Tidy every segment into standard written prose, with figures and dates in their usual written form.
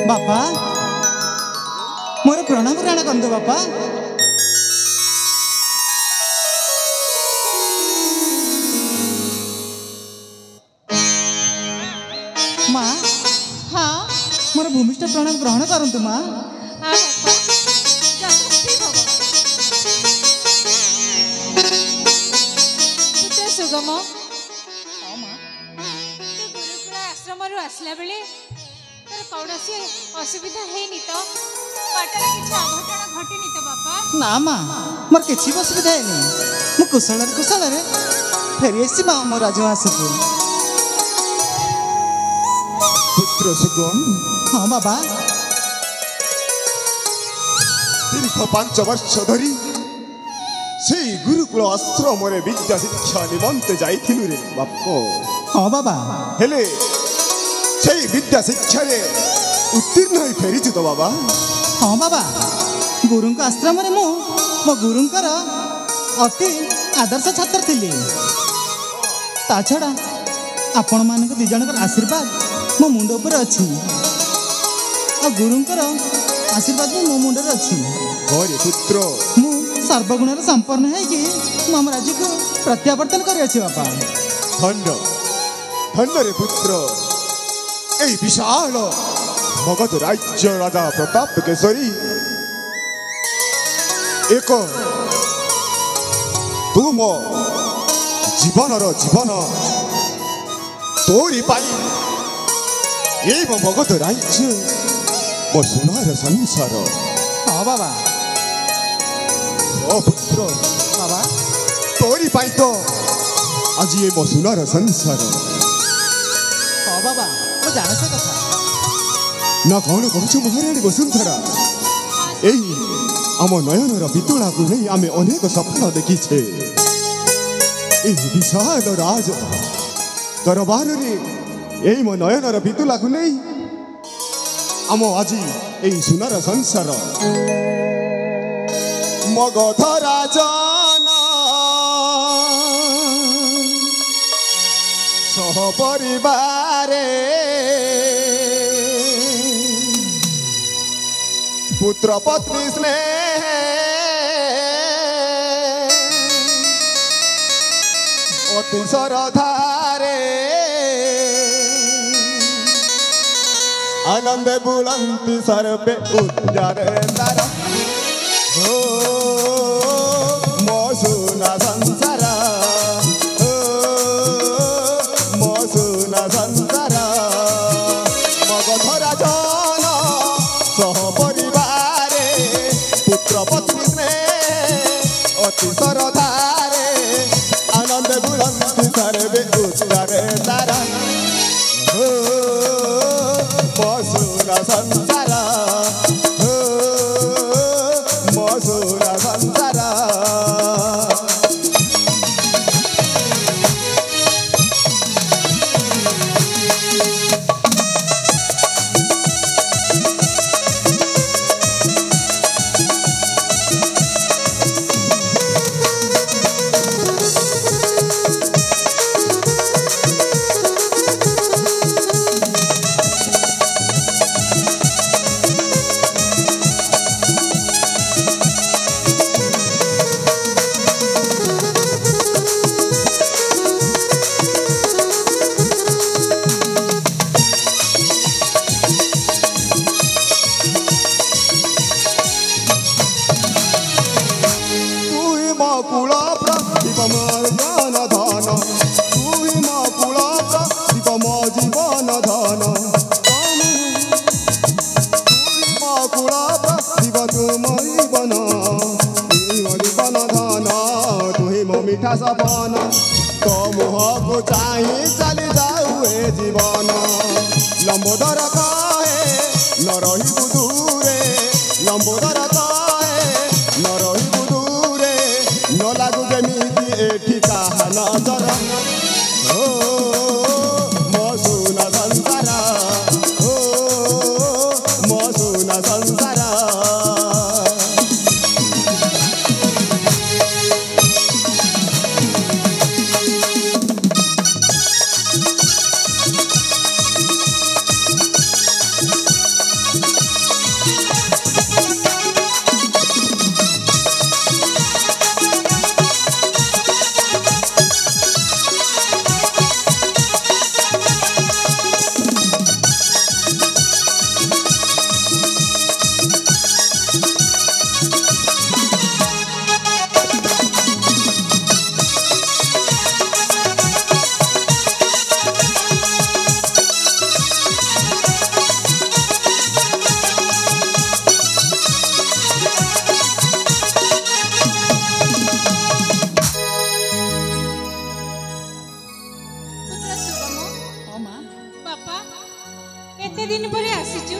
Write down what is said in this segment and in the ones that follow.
बापा मोर प्रणाम ग्रहण करंतु बापा। माँ हाँ मोर भूमिष्ठ प्रणाम ग्रहण करंतु माँ। हाँ बापा जाता ठीक हब पुत्र सुगम गुरुकुल आश्रम आसला बेले तर कौन असुविधा है तो बाटर किसी अघटन घटनी तो बापा ना माँ मोर किसी असुविधा है मु कुशल कुशल फेरी आसी माँ मो राजवास को। पुत्र सुगम हाँ बाबा दीर्घ 5 वर्ष धरी से गुरुकुल आश्रम विद्या शिक्षा निमंते जाइथिलु रे बाप। हाँ बाबा हेले से विद्या शिक्षा रे उत्तीर्ण होई फेरिछु तो बाबा। हाँ बाबा गुरु आश्रम मो गुरुंकर अति आदर्श छात्र थिली। ता छड़ा आपण मान दी जनकर आशीर्वाद मो मुंड उपर अच्छी और गुरुंकर आशीर्वाद भी मो मुंडर अच्छी। अरे पुत्र मु सर्वगुण संपन्न है कि मम राज्य को प्रत्यावर्तन कर बापा। धन्य धन्य रे पुत्र ए विशाल मगध राज्य राजा प्रताप केसरी एक तुम जीवन जीवन तोरी पाई ये मगध राज्य मो सुनार संसार। हाँ बाबा ओ पुत्र बाबा तोरी पाई तो आज ये मो सुनार संसार। हाँ बाबा वो जाने से कथा ना कौन कहूँ महाराणी वसुंधरा यही आम नयनर पितुला को नहीं आमे अनेक स्वप्न देखीछे। विशाल राज दरबार रे यही मो नयनर पितुला को नहीं आम आज यही सुनार संसार। मगध राजन सहपरिवारे पुत्र पत्नी स्नेह अति सरधारे आनंद बुलंती सर्वे उद्यारे तारा ओ मौसुना संसारा ओ मौसुना संसारा मगध राजन सहपरिवारे पुत्र पत्नी स्नेह अति सरधारे आनंद बुलंती सर्वे उद्यारे तारा ओ मौसुना संसारा ओ मौसुना संसारा। मीठा सपन तो मुह को चाही चली जाऊ ए जीवन लंबोदर कहे न रही दूरे लंबोदर कहे न रही दूरे न लागू जमीती एठी कहा नजर ओ मौसुना संसारा ओ मौसुना संसारा। एते दिन पर आसीचु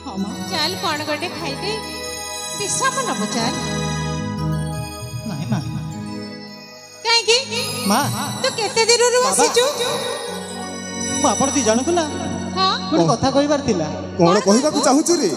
हाँ माँ चाल कौन गोटे खाइदे विश्राम नब चाल नहीं माँ कहीं माँ तो केते दिन रू बाबा। आसीचु ମୁଁ ଆପଣ ଦି ଜଣଙ୍କୁ ନା हाँ ଗୋଟେ କଥା କହିବାର ଥିଲା କଣ କହିବାକୁ ଚାହୁଁଛୁ ରେ?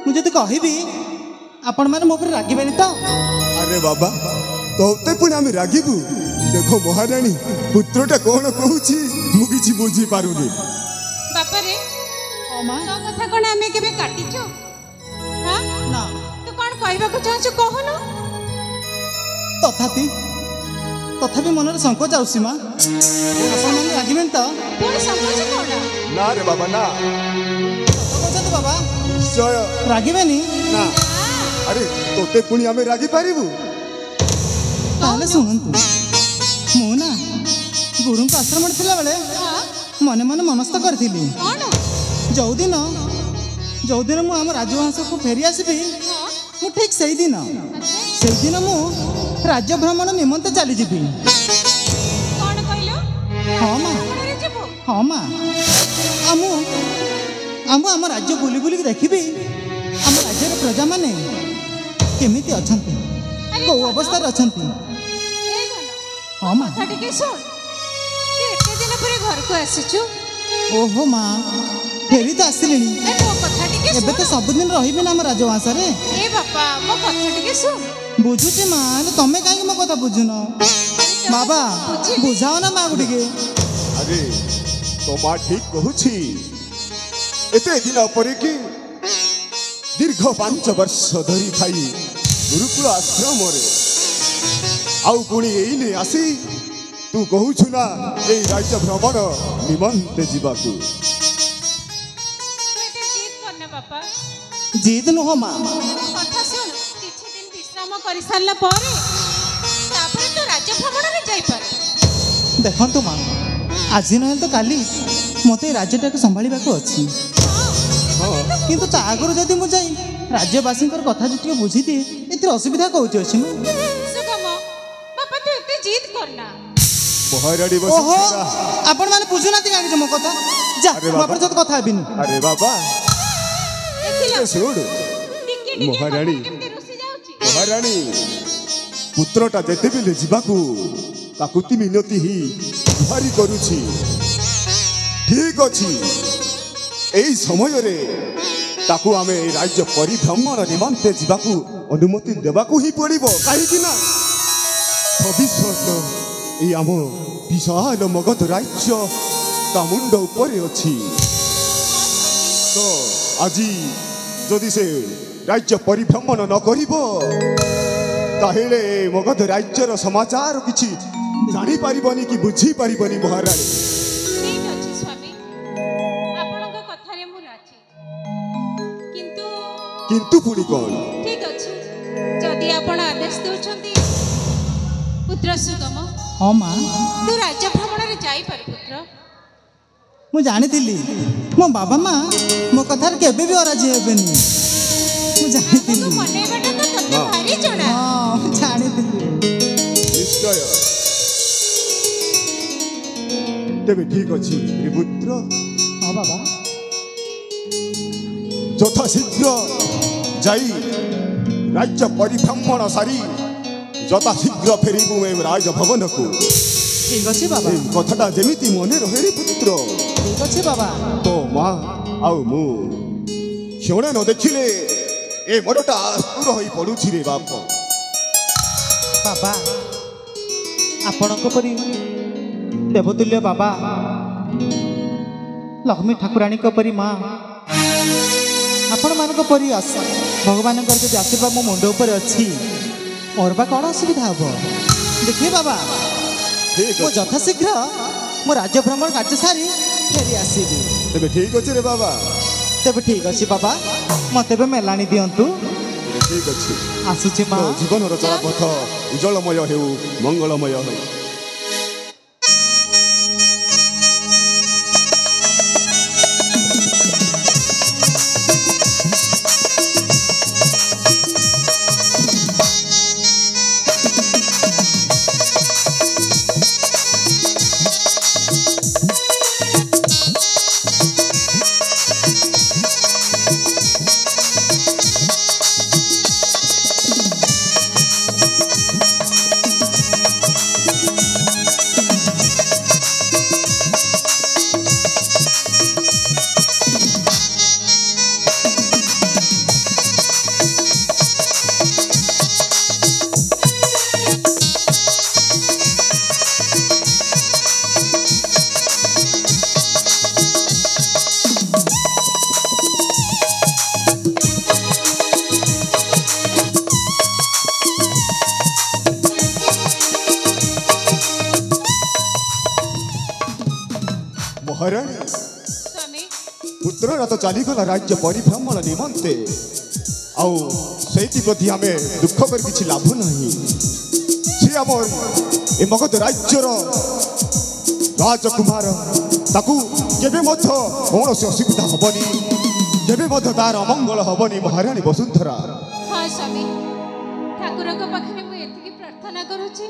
ମୁଁ ଯଦି କହିବି ଆପଣମାନେ ମୋ ଉପରେ ରାଗିବେନି ତ ଆରେ ବାବା ତୋତେ ପୁଣି ଆମେ ରାଗିବୁ? ଦେଖ ମହାରାଣୀ ପୁତ୍ରଟା କଣ କହୁଛି ମୁଁ କିଛି ବୁଝିପାରୁନି। बापरे ହଁ ମା तो कथा कौन आमे केबे काटिचु हाँ ନା तू कौन कहबाकू चाहछु कहनु ତଥାପି ତଥାପି ମନରେ ସଂକୋଚ ଆସୁଛି ମା ଆପଣମାନେ ରାଗିବେନି ତ पुणी समझ कौन ନା ରେ ବାବା ନା ସତ କହୁଛନ୍ତି ବାବା ନିଶ୍ଚୟ ରାଗିବେନି ନା। ଆରେ ତୋତେ ପୁଣି ଆମେ ରାଗି ପାରିବୁ? ତାହେଲେ ଶୁଣନ୍ତୁ ମୁଁ ନା ଗୁରୁଙ୍କ ଆଶ୍ରମରେ ଥିଲାବେଳେ हाँ ମନେ ମନେ ମନସ୍ଥ କରିଥିଲି कौन ଯୋଉଦିନ ମୁଁ ଆମ ରାଜବଂଶକୁ ଫେରି ଆସିବି हाँ ମୁଁ ଠିକ୍ ସେଇଦିନ अच्छा ସେଇଦିନ ମୁଁ ରାଜ୍ୟ ଭ୍ରମଣ ନିମନ୍ତେ ଚାଲିଯିବି कौन कहलो ହଁ ମା रे जीवो ହଁ ମା ଆମ ରାଜ୍ୟ ବୁଲି ବୁଲିକି ଦେଖିବି ଆମ ରାଜ୍ୟର ପ୍ରଜାମାନେ କେମିତି ଅଛନ୍ତି କୋଉ ଅବସ୍ଥାରେ ଅଛନ୍ତି ए धन ହଁ ମା କଥା टिके सुन तू एते दिन पर घर को आसीचु ଓହୋ ମା ଫେରି ତ ଆସିଲିଣି ए मो कथा टिके ଏବେ ତ सुन ସବୁଦିନ ରହିବି ନା ଆମ ରାଜବଂଶରେ ए बापा मो कथा टिके सुन ବୁଝୁଛି ମା ହେଲେ ତମେ କାହିଁକି ମୋ କଥା ବୁଝୁନ ବାବା ବୁଝାଅ ନା ମାକୁ ଟିକେ ଆରେ ତୋ ମା ଠିକ କହୁଛି। ଏତେ ଦିନ ପରେ କି ଦୀର୍ଘ 5 ବର୍ଷ ଧରି ଥାଇ ଗୁରୁକୁଳ ଆଶ୍ରମରେ ଆଉ ପୁଣି ଏଇନେ ଆସି ତୁ କହୁଛୁ ନା ଏଇ ରାଜ୍ୟ ଭ୍ରମଣ ନିମନ୍ତେ ଯିବାକୁ। तू एते जीत करना बापा ଜିଦ ନୁହଁ ମା କଥା ଶୁଣ କିଛି ଦିନ ବିଶ୍ରାମ କରି ସାରିଲା ପରେ ତାପରେ ତୁ ରାଜ୍ୟ ଭ୍ରମଣରେ ଯାଇପାରୁ ଦେଖନ୍ତୁ ମା ଆଜି ନହେଲେ ତ କାଲି ମୋତେ ଏ ରାଜ୍ୟଟାକୁ ସମ୍ଭାଳିବାକୁ ଅଛି ହଁ କିନ୍ତୁ ତା ଆଗରୁ ଯଦି ମୁଁ ଯାଇ ରାଜ୍ୟବାସୀଙ୍କର କଥା ଯଦି ଟିକେ ବୁଝିଦିଏ ଏଥିରେ ଅସୁବିଧା କୋଉଠି ଅଛି ମା ସୁଗମ ବାପା ତୁ ଏତେ ଜିଦ କରନା ମହାରାଣୀ ଓହୋ ବସୁନ୍ଧରା। ଆପଣମାନେ ବୁଝୁନାହାନ୍ତି କାହିଁକି ମୋ କଥା ଯା ଆରେ ମୁଁ ବାବା। ଆପଣଙ୍କ ସହିତ କଥା ହେବିନି ଆରେ ବାବା ଦେଖିଲ ଶୁଣ ଟିକେ ଟିକେ ମହାରାଣୀ। କଥାରେ କେମିତି ରୁଷି ଯାଉଛି ମହାରାଣୀ ପୁତ୍ରଟା ଯେତେବେଳେ ଯିବାକୁ କାକୁତି ମିନତି ହିଁ ଗୁହାରି କରୁଛି। ଠିକ ଅଛି ଏଇ ସମୟରେ ତାକୁ ଆମେ ଏ ରାଜ୍ୟ ପରିଭ୍ରମଣ ନିମନ୍ତେ ଯିବାକୁ ଅନୁମତି ଦେବାକୁ ହିଁ ପଡ଼ିବ। କାହିଁକି ନା ଭବିଷ୍ୟତ ଏଇ ଆମ ବିଶାଳ ମଗଧ ରାଜ୍ୟ ତା ମୁଣ୍ଡ ଉପରେ ଅଛି। ତ ଆଜି ଯଦି ସେ ରାଜ୍ୟ ପରିଭ୍ରମଣ ନ କରିବ ତାହେଲେ ମଗଧ ରାଜ୍ୟର ସମାଚାର କିଛି ଜାଣିପାରିବନି କି ବୁଝିପାରିବନି ମହାରାଣୀ। ଠିକ ଅଛି ସ୍ୱାମୀ ଆପଣଙ୍କ କଥାରେ ମୁଁ ରାଜି କିନ୍ତୁ କିନ୍ତୁ ପୁଣି କ'ଣ? ଠିକ ଅଛି ଯଦି ଆପଣ ଆଦେଶ ଦେଉଛନ୍ତି ପୁତ୍ର ସୁଗମ ହଁ ମା ତୁ ରାଜ୍ୟ ଭ୍ରମଣରେ ଯାଇପାରୁ ପୁତ୍ର ମୁଁ ଜାଣିଥିଲି ମୋ ବାବା ମା ମୋ କଥାରେ କେବେ ବି ଅରାଜି ହେବେନି ମୁଁ ଜାଣିଥିଲି ତୁ ମନେଇବାଟା ତ ତତେ ହଁ। ଭାରି ଜଣା ହଁ ମୁଁ ଜାଣିଥିଲି ନିଶ୍ଚୟ। ତେବେ ଠିକ ଅଛି ରେ ପୁତ୍ର ହଁ ବାବା ଯଥାଶୀଘ୍ର ଯାଇ ରାଜ୍ୟ ପରିଭ୍ରମଣ ସାରି ଯଥାଶୀଘ୍ର ଫେରିବୁ ଏ ରାଜଭବନକୁ। ଠିକ ଅଛି ବାବା এই কথাটা যেমিতি মনে রহে রে পুত্র। ଠିକ ଅଛି ବାବା তো মা আউ মু କ୍ଷଣେ ନ ଦେଖିଲେ ଏ ମନଟା ଆସ୍ତୁର ହୋଇ ପଡୁଛି ରେ ବାପ। ବାବା ଆପଣଙ୍କ ପରି ଦେବତୁଲ୍ୟ ବାବା ଲକ୍ଷ୍ମୀ ଠାକୁରାଣୀଙ୍କ ପରି ମା ଆପଣମାନଙ୍କ ପରି ଭଗବାନଙ୍କର ଯଦି ଆଶୀର୍ବାଦ ମୋ ମୁଣ୍ଡ ଉପରେ ଅଛି ମୋର ବା କ'ଣ ଅସୁବିଧା ହବ ଦେଖିବେ ବାବା ଠିକ ମୁଁ ଅଛି ଯଥାଶୀଘ୍ର ମୋ ରାଜ୍ୟ ଭ୍ରମଣ କାର୍ଯ୍ୟ ସାରି ଫେରି ଆସିବି ତେବେ ଠିକ ଅଛି ରେ ବାବା। ତେବେ ଠିକ ଅଛି ବାବା ମୋତେ ଏବେ ମେଲାଣି ଦିଅନ୍ତୁ ତେବେ ଠିକ ଅଛି ଆସୁଛି ମା ତୋ ଜୀବନର ଚଳାପଥ ଉଜ୍ଜଳମୟ ହେଉ ମଙ୍ଗଳମୟ ହେଉ। ପୁତ୍ରର ତ ଚାଲିଗଲା ରାଜ୍ୟ ପରିଭ୍ରମଣ ନିମନ୍ତେ ଆଉ ସେଇଥିପ୍ରତି ଆମେ ଦୁଃଖ କରି କିଛି ଲାଭ ନାହିଁ। ସେ ଆମର ଏ ମଗଧ ରାଜ୍ୟର ରାଜକୁମାର, ତାକୁ କେବେ ମଧ୍ୟ କୌଣସି ଅସୁବିଧା ହବନି, କେବେ ମଧ୍ୟ ତାର ଅମଙ୍ଗଳ ହବନି ମହାରାଣୀ ବସୁନ୍ଧରା। ହଁ ସ୍ୱାମୀ, ଠାକୁରଙ୍କ ପାଖରେ ମୁଁ ଏତିକି ପ୍ରାର୍ଥନା କରୁଛି,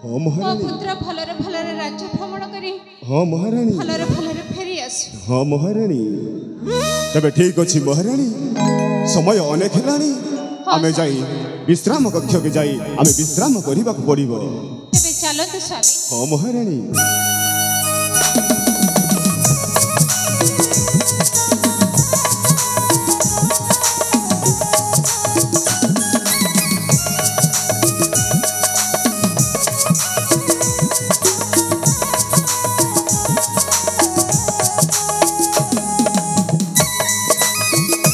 ହଁ ମୋ ମହାରାଣୀ। ପୁତ୍ର ଭଲରେ ଭଲରେ ରାଜ୍ୟ ଭ୍ରମଣ କରି ହଁ ମହାରାଣୀ। ଭଲରେ ଭଲରେ ଫେରି ଆସୁ। ହଁ ମହାରାଣୀ। ତେବେ ଠିକ ଅଛି ମହାରାଣୀ, ସମୟ ଅନେକ ହେଲାଣି, ଆମେ ଯାଇ ବିଶ୍ରାମ କକ୍ଷକୁ ଯାଇ ଆମେ ବିଶ୍ରାମ କରିବାକୁ ପଡ଼ିବ। ତେବେ ଚାଲନ୍ତୁ ସ୍ୱାମୀ। ହଁ ମହାରାଣୀ।